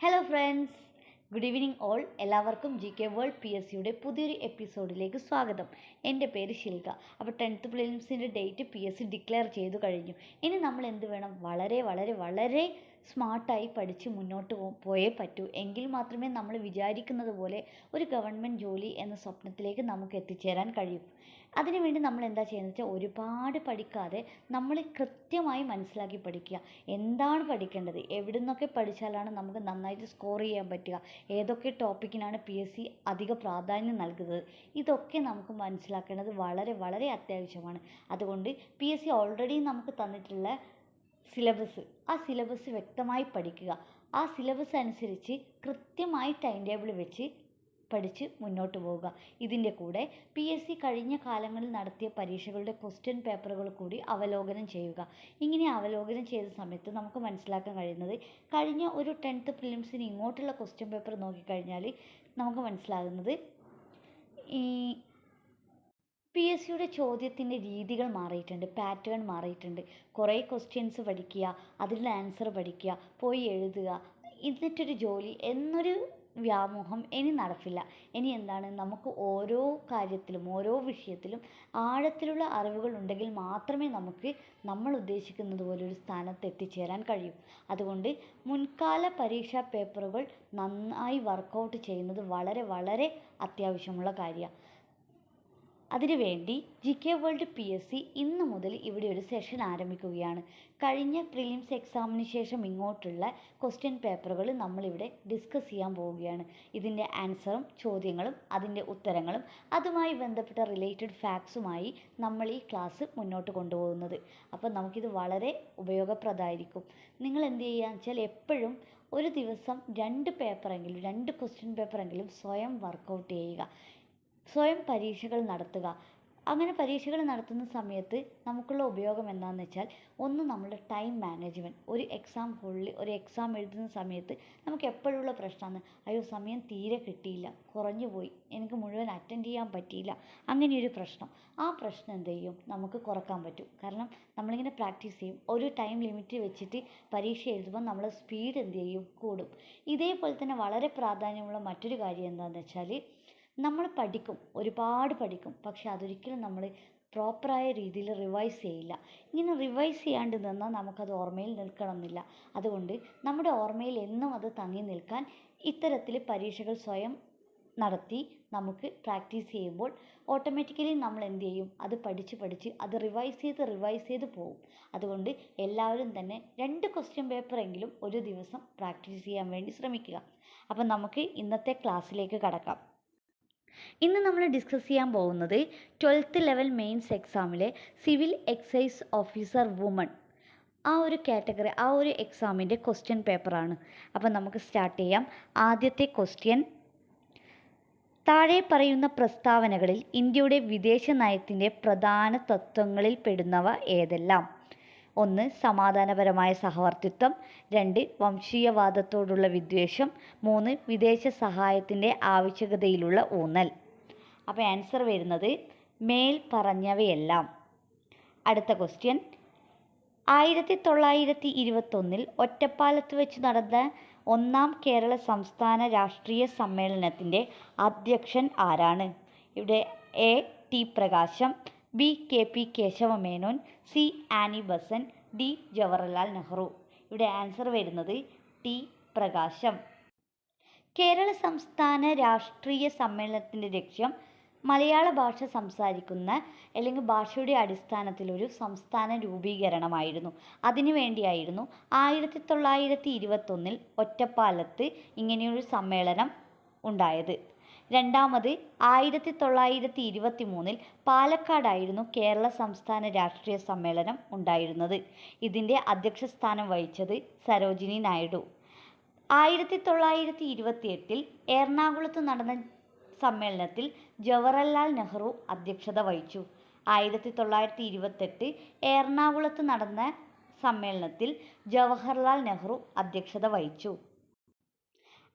Hello friends, good evening all. എല്ലാവർക്കും GK world PSCയുടെ പുതിയൊരു എപ്പിസോഡിലേക്ക് സ്വാഗതം. എൻ്റെ പേര് ശിൽക. അപ്പോൾ 10th പ്രിലിംസിൻ്റെ ഡേറ്റ് PSC ഡിക്ലെയർ ചെയ്തു കഴിഞ്ഞു. ഇനി നമ്മൾ എന്ത് വേണം? വളരെ വളരെ വളരെ സ്മാർട്ടായി പഠിച്ച് മുന്നോട്ട് പോയേ പറ്റൂ. എങ്കിൽ മാത്രമേ നമ്മൾ വിചാരിക്കുന്നത് പോലെ ഒരു ഗവൺമെൻറ് ജോലി എന്ന സ്വപ്നത്തിലേക്ക് നമുക്ക് എത്തിച്ചേരാൻ കഴിയൂ. അതിനുവേണ്ടി നമ്മൾ എന്താ ചെയ്യുന്നത് വെച്ചാൽ, ഒരുപാട് പഠിക്കാതെ നമ്മൾ കൃത്യമായി മനസ്സിലാക്കി പഠിക്കുക. എന്താണ് പഠിക്കേണ്ടത്, എവിടെ നിന്നൊക്കെ പഠിച്ചാലാണ് നമുക്ക് നന്നായിട്ട് സ്കോർ ചെയ്യാൻ പറ്റുക, ഏതൊക്കെ ടോപ്പിക്കിനാണ് PSC അധിക പ്രാധാന്യം നൽകുന്നത്, ഇതൊക്കെ നമുക്ക് മനസ്സിലാക്കേണ്ടത് വളരെ വളരെ അത്യാവശ്യമാണ്. അതുകൊണ്ട് PSC ഓൾറെഡി നമുക്ക് തന്നിട്ടുള്ള ആ സിലബസ് വ്യക്തമായി പഠിക്കുക. ആ സിലബസ് അനുസരിച്ച് കൃത്യമായി ടൈം ടേബിൾ വെച്ച് പഠിച്ച് മുന്നോട്ട് പോവുക. ഇതിൻ്റെ കൂടെ PSC കഴിഞ്ഞ കാലങ്ങളിൽ നടത്തിയ പരീക്ഷകളുടെ ക്വസ്റ്റ്യൻ പേപ്പറുകൾ കൂടി അവലോകനം ചെയ്യുക. ഇങ്ങനെ അവലോകനം ചെയ്ത സമയത്ത് നമുക്ക് മനസ്സിലാക്കാൻ കഴിയുന്നത്, കഴിഞ്ഞ ഒരു 10th പ്രിലിംസിന് ഇങ്ങോട്ടുള്ള ക്വസ്റ്റ്യൻ പേപ്പർ നോക്കിക്കഴിഞ്ഞാൽ നമുക്ക് മനസ്സിലാകുന്നത്, ഈ PSCയുടെ ചോദ്യത്തിൻ്റെ രീതികൾ മാറിയിട്ടുണ്ട്, പാറ്റേൺ മാറിയിട്ടുണ്ട്. കുറേ ക്വസ്റ്റ്യൻസ് പഠിക്കുക, അതിലുള്ള ആൻസർ പഠിക്കുക, പോയി എഴുതുക, എന്നിട്ടൊരു ജോലി എന്നൊരു വ്യാമോഹം ഇനി നടക്കില്ല. ഇനി എന്താണ്, നമുക്ക് ഓരോ കാര്യത്തിലും ഓരോ വിഷയത്തിലും ആഴത്തിലുള്ള അറിവുകൾ ഉണ്ടെങ്കിൽ മാത്രമേ നമുക്ക് നമ്മൾ ഉദ്ദേശിക്കുന്നത് പോലെ ഒരു സ്ഥാനത്ത് എത്തിച്ചേരാൻ കഴിയൂ. അതുകൊണ്ട് മുൻകാല പരീക്ഷാ പേപ്പറുകൾ നന്നായി വർക്കൗട്ട് ചെയ്യുന്നത് വളരെ വളരെ അത്യാവശ്യമുള്ള കാര്യമാണ്. അതിനുവേണ്ടി GK വേൾഡ് PSC ഇന്ന് മുതൽ ഇവിടെ ഒരു സെഷൻ ആരംഭിക്കുകയാണ്. കഴിഞ്ഞ പ്രിലിംസ് എക്സാമിന് ശേഷം ഇങ്ങോട്ടുള്ള ക്വസ്റ്റ്യൻ പേപ്പറുകൾ നമ്മളിവിടെ ഡിസ്കസ് ചെയ്യാൻ പോവുകയാണ്. ഇതിൻ്റെ ആൻസറും ചോദ്യങ്ങളും അതിൻ്റെ ഉത്തരങ്ങളും അതുമായി ബന്ധപ്പെട്ട റിലേറ്റഡ് ഫാക്ട്സുമായി നമ്മൾ ഈ ക്ലാസ് മുന്നോട്ട് കൊണ്ടുപോകുന്നത്. അപ്പോൾ നമുക്കിത് വളരെ ഉപയോഗപ്രദമായിരിക്കും. നിങ്ങൾ എന്ത് ചെയ്യുക വെച്ചാൽ, എപ്പോഴും ഒരു ദിവസം 2 ക്വസ്റ്റ്യൻ പേപ്പറെങ്കിലും സ്വയം വർക്കൗട്ട് ചെയ്യുക, സ്വയം പരീക്ഷകൾ നടത്തുക. അങ്ങനെ പരീക്ഷകൾ നടത്തുന്ന സമയത്ത് നമുക്കുള്ള ഉപയോഗം എന്താണെന്ന് വെച്ചാൽ, ഒന്ന് നമ്മുടെ ടൈം മാനേജ്മെൻറ്റ്. ഒരു എക്സാം ഹോളിൽ ഒരു എക്സാം എഴുതുന്ന സമയത്ത് നമുക്ക് എപ്പോഴുള്ള പ്രശ്നമാണ്, അയ്യോ സമയം തീരെ കിട്ടിയില്ല, കുറഞ്ഞു പോയി, എനിക്ക് മുഴുവൻ അറ്റൻഡ് ചെയ്യാൻ പറ്റിയില്ല, അങ്ങനെയൊരു പ്രശ്നം. ആ പ്രശ്നം എന്ത് ചെയ്യും, നമുക്ക് കുറക്കാൻ പറ്റും. കാരണം നമ്മളിങ്ങനെ പ്രാക്ടീസ് ചെയ്യും. ഒരു ടൈം ലിമിറ്റ് വെച്ചിട്ട് പരീക്ഷ എഴുതുമ്പോൾ നമ്മളെ സ്പീഡ് എന്ത് ചെയ്യും, കൂടും. ഇതേപോലെ തന്നെ വളരെ പ്രാധാന്യമുള്ള മറ്റൊരു കാര്യം എന്താണെന്ന് വെച്ചാൽ, നമ്മൾ പഠിക്കും, ഒരുപാട് പഠിക്കും, പക്ഷെ അതൊരിക്കലും നമ്മൾ പ്രോപ്പറായ രീതിയിൽ റിവൈസ് ചെയ്യില്ല. ഇങ്ങനെ റിവൈസ് ചെയ്യാണ്ട് നിന്നാൽ നമുക്കത് ഓർമ്മയിൽ നിൽക്കണമെന്നില്ല. അതുകൊണ്ട് നമ്മുടെ ഓർമ്മയിൽ എന്നും അത് തങ്ങി നിൽക്കാൻ ഇത്തരത്തിൽ പരീക്ഷകൾ സ്വയം നടത്തി നമുക്ക് പ്രാക്ടീസ് ചെയ്യുമ്പോൾ ഓട്ടോമാറ്റിക്കലി നമ്മൾ എന്ത് ചെയ്യും, അത് പഠിച്ച് അത് റിവൈസ് ചെയ്ത് പോകും. അതുകൊണ്ട് എല്ലാവരും തന്നെ 2 ക്വസ്റ്റ്യൻ പേപ്പറെങ്കിലും ഒരു ദിവസം പ്രാക്ടീസ് ചെയ്യാൻ വേണ്ടി ശ്രമിക്കുക. അപ്പം നമുക്ക് ഇന്നത്തെ ക്ലാസ്സിലേക്ക് കടക്കാം. ഇന്ന് നമ്മൾ ഡിസ്കസ് ചെയ്യാൻ പോകുന്നത് 12th ലെവൽ മെയിൻസ് എക്സാമിലെ സിവിൽ എക്സൈസ് ഓഫീസർ വുമൺ ആ ഒരു കാറ്റഗറി, ആ ഒരു എക്സാമിൻ്റെ ക്വസ്റ്റ്യൻ പേപ്പറാണ്. അപ്പം നമുക്ക് സ്റ്റാർട്ട് ചെയ്യാം. ആദ്യത്തെ ക്വസ്റ്റ്യൻ, താഴെ പറയുന്ന പ്രസ്താവനകളിൽ ഇന്ത്യയുടെ വിദേശ നയത്തിൻ്റെ പ്രധാന തത്വങ്ങളിൽ പെടുന്നവ ഏതെല്ലാം? 1. സമാധാനപരമായ സഹവർത്തിത്വം. 2. വംശീയവാദത്തോടുള്ള വിദ്വേഷം. 3. വിദേശ സഹായത്തിൻ്റെ ആവശ്യകതയിലുള്ള ഊന്നൽ. അപ്പോൾ ആൻസർ വരുന്നത് മേൽ പറഞ്ഞവയെല്ലാം. അടുത്ത ക്വസ്റ്റ്യൻ, 1921 ഒറ്റപ്പാലത്ത് വെച്ച് നടന്ന 1ാം കേരള സംസ്ഥാന രാഷ്ട്രീയ സമ്മേളനത്തിൻ്റെ അധ്യക്ഷൻ ആരാണ്? ഇവിടെ A. T Prakasam, B. KP കേശവമേനോൻ, C. Annie Besant, D. Jawaharlal Nehru. ഇവിടെ ആൻസർ വരുന്നത് ടി പ്രകാശം. കേരള സംസ്ഥാന രാഷ്ട്രീയ സമ്മേളനത്തിൻ്റെ ലക്ഷ്യം മലയാള ഭാഷ സംസാരിക്കുന്ന അല്ലെങ്കിൽ ഭാഷയുടെ അടിസ്ഥാനത്തിലൊരു സംസ്ഥാന രൂപീകരണമായിരുന്നു. അതിനുവേണ്ടിയായിരുന്നു 1921 ഒറ്റപ്പാലത്ത് ഇങ്ങനെയൊരു സമ്മേളനം ഉണ്ടായത്. രണ്ടാമത് 1923 പാലക്കാടായിരുന്നു കേരള സംസ്ഥാന രാഷ്ട്രീയ സമ്മേളനം ഉണ്ടായിരുന്നത്. ഇതിൻ്റെ അധ്യക്ഷ സ്ഥാനം വഹിച്ചത് സരോജിനി നായിഡു. 1928 എറണാകുളത്ത് നടന്ന സമ്മേളനത്തിൽ ജവഹർലാൽ നെഹ്റു അധ്യക്ഷത വഹിച്ചു. 1928 എറണാകുളത്ത് നടന്ന സമ്മേളനത്തിൽ ജവഹർലാൽ നെഹ്റു അധ്യക്ഷത വഹിച്ചു.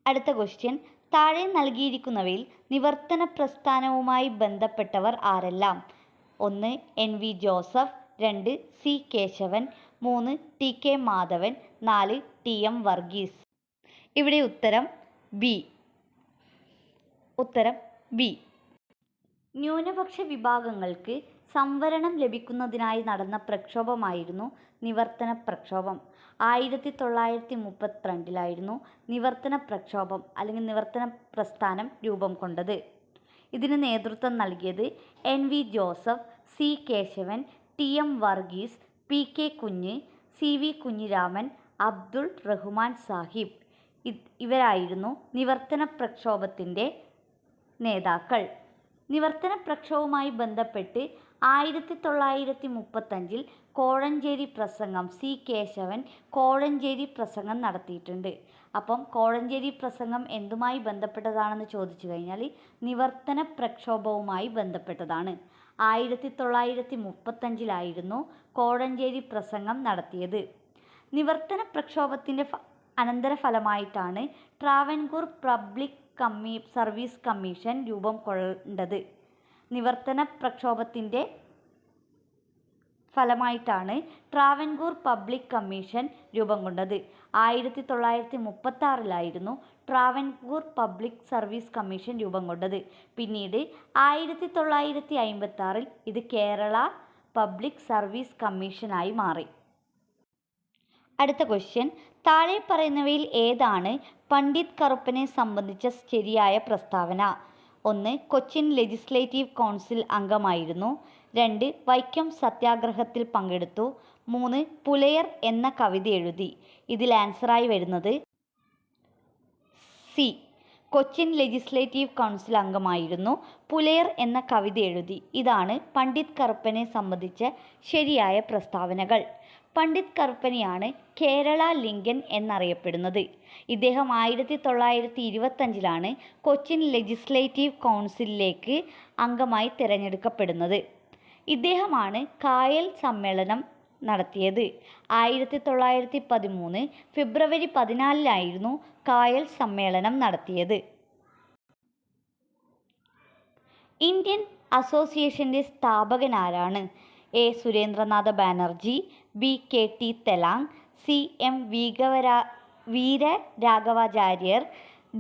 അടുത്ത ക്വസ്റ്റ്യൻ, താഴെ നൽകിയിരിക്കുന്നവയിൽ നിവർത്തന പ്രസ്ഥാനവുമായി ബന്ധപ്പെട്ടവർ ആരെല്ലാം? 1. NV Joseph, 2. C Keshavan, 3. TK Madhavan, 4. TM Varghese. ഇവിടെ ഉത്തരം ബി. ഉത്തരം ബി. ന്യൂനപക്ഷ വിഭാഗങ്ങൾക്ക് സംവരണം ലഭിക്കുന്നതിനായി നടന്ന പ്രക്ഷോഭമായിരുന്നു നിവർത്തന പ്രക്ഷോഭം. 1932 നിവർത്തന പ്രക്ഷോഭം അല്ലെങ്കിൽ നിവർത്തന പ്രസ്ഥാനം രൂപം കൊണ്ടത്. ഇതിന് നേതൃത്വം നൽകിയത് NV Joseph, C Keshavan, TM Varghese, PK Kunju, CV Kunhiraman, Abdul Rahman Sahib ഇവരായിരുന്നു നിവർത്തന പ്രക്ഷോഭത്തിൻ്റെ നേതാക്കൾ. നിവർത്തന പ്രക്ഷോഭവുമായി ബന്ധപ്പെട്ട് 1935 കോഴഞ്ചേരി പ്രസംഗം C കേശവൻ കോഴഞ്ചേരി പ്രസംഗം നടത്തിയിട്ടുണ്ട്. അപ്പം കോഴഞ്ചേരി പ്രസംഗം എന്തുമായി ബന്ധപ്പെട്ടതാണെന്ന് ചോദിച്ചു കഴിഞ്ഞാൽ നിവർത്തന പ്രക്ഷോഭവുമായി ബന്ധപ്പെട്ടതാണ്. 1935 കോഴഞ്ചേരി പ്രസംഗം നടത്തിയത്. നിവർത്തന പ്രക്ഷോഭത്തിൻ്റെ അനന്തരഫലമായിട്ടാണ് ട്രാവൻകൂർ പബ്ലിക് സർവീസ് കമ്മീഷൻ രൂപം കൊണ്ടത്. നിവർത്തന പ്രക്ഷോഭത്തിൻ്റെ ഫലമായിട്ടാണ് ട്രാവൻകൂർ പബ്ലിക് കമ്മീഷൻ രൂപം കൊണ്ടത്. 1936 ട്രാവൻകൂർ പബ്ലിക് സർവീസ് കമ്മീഷൻ രൂപം കൊണ്ടത്. പിന്നീട് 1956 ഇത് കേരള പബ്ലിക് സർവീസ് കമ്മീഷനായി മാറി. അടുത്ത ക്വസ്റ്റ്യൻ, താഴെ പറയുന്നവയിൽ ഏതാണ് പണ്ഡിറ്റ് കറുപ്പനെ സംബന്ധിച്ച ശരിയായ പ്രസ്താവന? 1. കൊച്ചിൻ ലെജിസ്ലേറ്റീവ് കൗൺസിൽ അംഗമായിരുന്നു. 2. വൈക്കം സത്യാഗ്രഹത്തിൽ പങ്കെടുത്തു. 3. പുലയർ എന്ന കവിത എഴുതി. ഇതിൽ ആൻസറായി വരുന്നത് സി. കൊച്ചിൻ ലെജിസ്ലേറ്റീവ് കൗൺസിൽ അംഗമായിരുന്നു, പുലയർ എന്ന കവിത എഴുതി. ഇതാണ് പണ്ഡിറ്റ് കറുപ്പനെ സംബന്ധിച്ച ശരിയായ പ്രസ്താവനകൾ. പണ്ഡിറ്റ് കറുപ്പനെയാണ് കേരള ലിങ്കൻ എന്നറിയപ്പെടുന്നത്. ഇദ്ദേഹം 1925 കൊച്ചിൻ ലെജിസ്ലേറ്റീവ് കൗൺസിലിലേക്ക് അംഗമായി തിരഞ്ഞെടുക്കപ്പെടുന്നത്. ഇദ്ദേഹമാണ് കായൽ സമ്മേളനം നടത്തിയത്. 1913 ഫെബ്രുവരി 14 കായൽ സമ്മേളനം നടത്തിയത്. ഇന്ത്യൻ അസോസിയേഷൻ്റെ സ്ഥാപകനാരാണ്? A. Surendranath Banerjee, B. KT തെലാങ്, C. M. Veeraraghavachariar,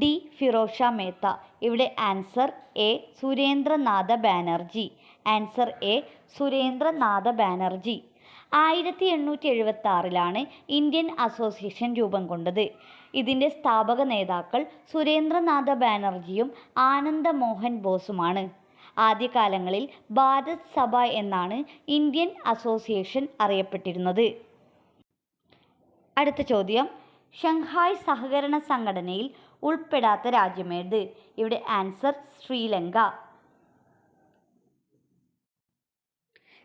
D. Firoz Shah Mehta. ഇവിടെ answer A. Surendranath Banerjee. Answer A. Surendranath Banerjee. 1876 Indian association രൂപം കൊണ്ടത്. ഇതിൻ്റെ സ്ഥാപക നേതാക്കൾ സുരേന്ദ്രനാഥ ബാനർജിയും ആനന്ദ മോഹൻ ബോസുമാണ്. ആദ്യകാലങ്ങളിൽ ഭാരത് സഭ എന്നാണ് ഇന്ത്യൻ അസോസിയേഷൻ അറിയപ്പെട്ടിരുന്നത്. അടുത്ത ചോദ്യം, ഷങ്ഹായ് സഹകരണ സംഘടനയിൽ ഉൾപ്പെടാത്ത രാജ്യമേത്? ഇവിടെ ആൻസർ ശ്രീലങ്ക.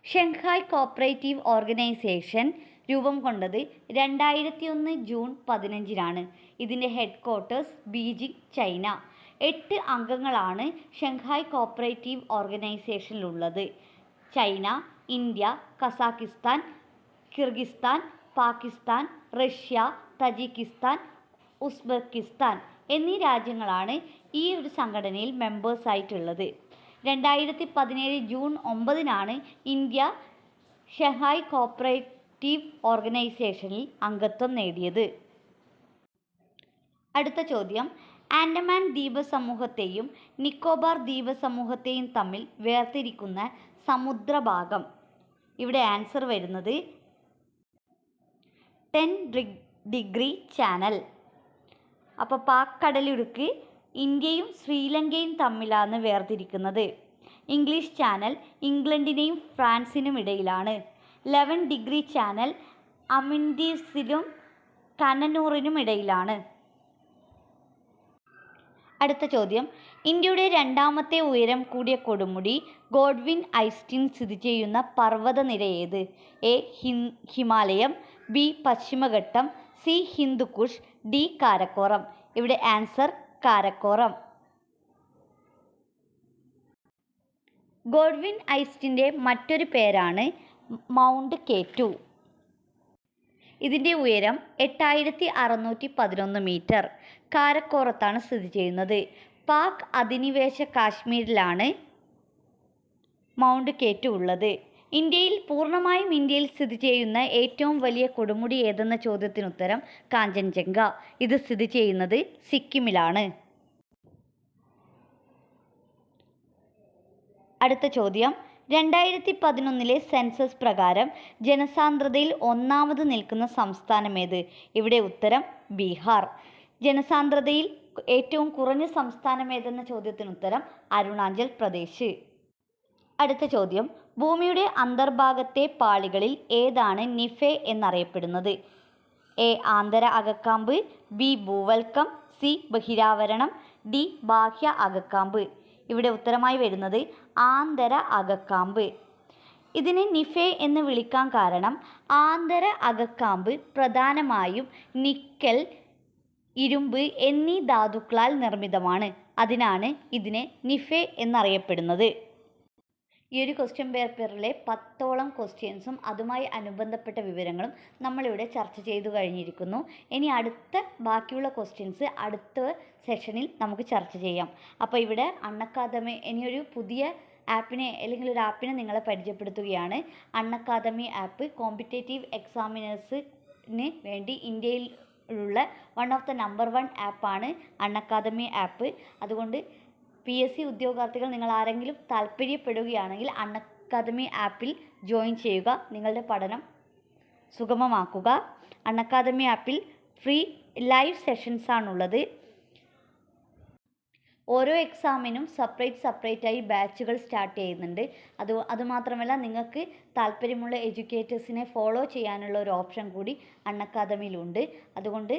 ഷങ്ഹായ് കോപ്പറേറ്റീവ് ഓർഗനൈസേഷൻ രൂപം കൊണ്ടത് 2001 ജൂൺ 15 ഇതിൻ്റെ ഹെഡ് ക്വാർട്ടേഴ്സ് ബീജിംഗ്, ചൈന. 8 അംഗങ്ങളാണ് ഷങ്ഹായ് കോപ്പറേറ്റീവ് ഓർഗനൈസേഷനിലുള്ളത്. China, India, Kazakhstan, Kyrgyzstan, Pakistan, Russia, Tajikistan, Uzbekistan എന്നീ രാജ്യങ്ങളാണ് ഈ ഒരു സംഘടനയിൽ മെമ്പേഴ്സായിട്ടുള്ളത്. 2017 ജൂൺ 9 ഇന്ത്യ ഷങ്ഹായ് കോപ്പറേറ്റീവ് ഓർഗനൈസേഷനിൽ അംഗത്വം നേടിയത്. അടുത്ത ചോദ്യം, ആൻഡമാൻ ദ്വീപസമൂഹത്തെയും നിക്കോബാർ ദ്വീപസമൂഹത്തെയും തമ്മിൽ വേർതിരിക്കുന്ന സമുദ്രഭാഗം. ഇവിടെ ആൻസർ വരുന്നത് 10° ചാനൽ. അപ്പോൾ പാക് കടലിടുക്ക് ഇന്ത്യയും ശ്രീലങ്കയും തമ്മിലാണ് വേർതിരിക്കുന്നത്. ഇംഗ്ലീഷ് ചാനൽ ഇംഗ്ലണ്ടിനെയും ഫ്രാൻസിനും ഇടയിലാണ്. 11° ചാനൽ അമിൻഡീസിനും കനനൂറിനും ഇടയിലാണ്. അടുത്ത ചോദ്യം, ഇന്ത്യയുടെ രണ്ടാമത്തെ ഉയരം കൂടിയ കൊടുമുടി ഗോഡ്വിൻ ഐസ്റ്റിൻ സ്ഥിതി ചെയ്യുന്ന പർവ്വതനിര ഏത്? A. Himalayam, B. പശ്ചിമഘട്ടം, C. ഹിന്ദുക്കുഷ്, D. കാരക്കോറം. ഇവിടെ ആൻസർ കാരക്കോറം. ഗോഡ്വിൻ ഐസ്റ്റിൻ്റെ മറ്റൊരു പേരാണ് മൗണ്ട് K2. ഇതിൻ്റെ ഉയരം 8611 മീറ്റർ. കാരക്കോറത്താണ് സ്ഥിതി ചെയ്യുന്നത്. പാക് അധിനിവേശ കാശ്മീരിലാണ് മൗണ്ട് K2 ഉള്ളത്. ഇന്ത്യയിൽ പൂർണ്ണമായും ഇന്ത്യയിൽ സ്ഥിതി ചെയ്യുന്ന ഏറ്റവും വലിയ കൊടുമുടി ഏതെന്ന ചോദ്യത്തിനുത്തരം കാഞ്ചൻജംഗ. ഇത് സ്ഥിതി ചെയ്യുന്നത് സിക്കിമിലാണ്. അടുത്ത ചോദ്യം, 2011 സെൻസസ് പ്രകാരം ജനസാന്ദ്രതയിൽ ഒന്നാമത് നിൽക്കുന്ന സംസ്ഥാനമേത്? ഇവിടെ ഉത്തരം ബീഹാർ. ജനസാന്ദ്രതയിൽ ഏറ്റവും കുറഞ്ഞ സംസ്ഥാനമേതെന്ന ചോദ്യത്തിനുത്തരം അരുണാചൽ പ്രദേശ്. അടുത്ത ചോദ്യം, ഭൂമിയുടെ അന്തർഭാഗത്തെ പാളികളിൽ ഏതാണ് നിഫെ എന്നറിയപ്പെടുന്നത്? എ ആന്തര അകക്കാമ്പ്, ബി ഭൂവൽക്കം, സി ബഹിരാവരണം, ഡി ബാഹ്യ അകക്കാമ്പ്. ഇവിടെ ഉത്തരമായി വരുന്നത് ആന്തര അകക്കാമ്പ്. ഇതിനെ നിഫെ എന്ന് വിളിക്കാൻ കാരണം ആന്തര അകക്കാമ്പ് പ്രധാനമായും നിക്കൽ, ഇരുമ്പ് എന്നീ ധാതുക്കളാൽ നിർമ്മിതമാണ്. അതിനാണ് ഇതിനെ നിഫെ എന്നറിയപ്പെടുന്നത്. ഈ ഒരു ക്വസ്റ്റ്യൻ പേപ്പറിലെ 10ഓളം ക്വസ്റ്റ്യൻസും അതുമായി അനുബന്ധപ്പെട്ട വിവരങ്ങളും നമ്മളിവിടെ ചർച്ച ചെയ്തു കഴിഞ്ഞിരിക്കുന്നു. ഇനി ബാക്കിയുള്ള ക്വസ്റ്റ്യൻസ് അടുത്ത സെഷനിൽ നമുക്ക് ചർച്ച ചെയ്യാം. അപ്പോൾ ഇവിടെ അൺഅക്കാദമി ഇനിയൊരു പുതിയ ആപ്പിനെ അല്ലെങ്കിൽ ഒരു ആപ്പിനെ നിങ്ങളെ പരിചയപ്പെടുത്തുകയാണ്. അൺഅക്കാദമി ആപ്പ് കോമ്പറ്റേറ്റീവ് എക്സാമിനേഴ്സിന് വേണ്ടി ഇന്ത്യയിലുള്ള വൺ ഓഫ് ദ നമ്പർ 1 ആപ്പാണ് അൺഅക്കാദമി ആപ്പ്. അതുകൊണ്ട് PSC ഉദ്യോഗാർത്ഥികൾ നിങ്ങൾ ആരെങ്കിലും താല്പര്യപ്പെടുകയാണെങ്കിൽ അൺഅക്കാദമി ആപ്പിൽ ജോയിൻ ചെയ്യുക. നിങ്ങളുടെ പഠനം സുഗമമാക്കുക. അൺഅക്കാദമി ആപ്പിൽ ഫ്രീ ലൈവ് സെഷൻസ് ആണുള്ളത്. ഓരോ എക്സാമിനും സെപ്പറേറ്റായി ബാച്ചുകൾ സ്റ്റാർട്ട് ചെയ്യുന്നുണ്ട്. അതുമാത്രമല്ല, നിങ്ങൾക്ക് താല്പര്യമുള്ള എഡ്യൂക്കേറ്റേഴ്സിനെ ഫോളോ ചെയ്യാനുള്ള ഒരു ഓപ്ഷൻ കൂടി അൺഅക്കാദമിയിലുണ്ട്. അതുകൊണ്ട്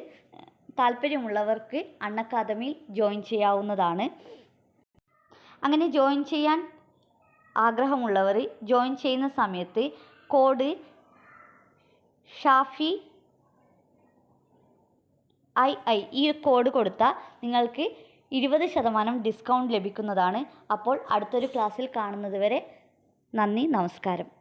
താല്പര്യമുള്ളവർക്ക് അൺഅക്കാദമിയിൽ ജോയിൻ ചെയ്യാവുന്നതാണ്. അങ്ങനെ ജോയിൻ ചെയ്യാൻ ആഗ്രഹമുള്ളവർ ജോയിൻ ചെയ്യുന്ന സമയത്ത് കോഡ് ഷാഫി II ഈ കോഡ് കൊടുത്താൽ നിങ്ങൾക്ക് 20% ഡിസ്കൗണ്ട് ലഭിക്കുന്നതാണ്. അപ്പോൾ അടുത്തൊരു ക്ലാസ്സിൽ കാണുന്നത് വരെ നന്ദി, നമസ്കാരം.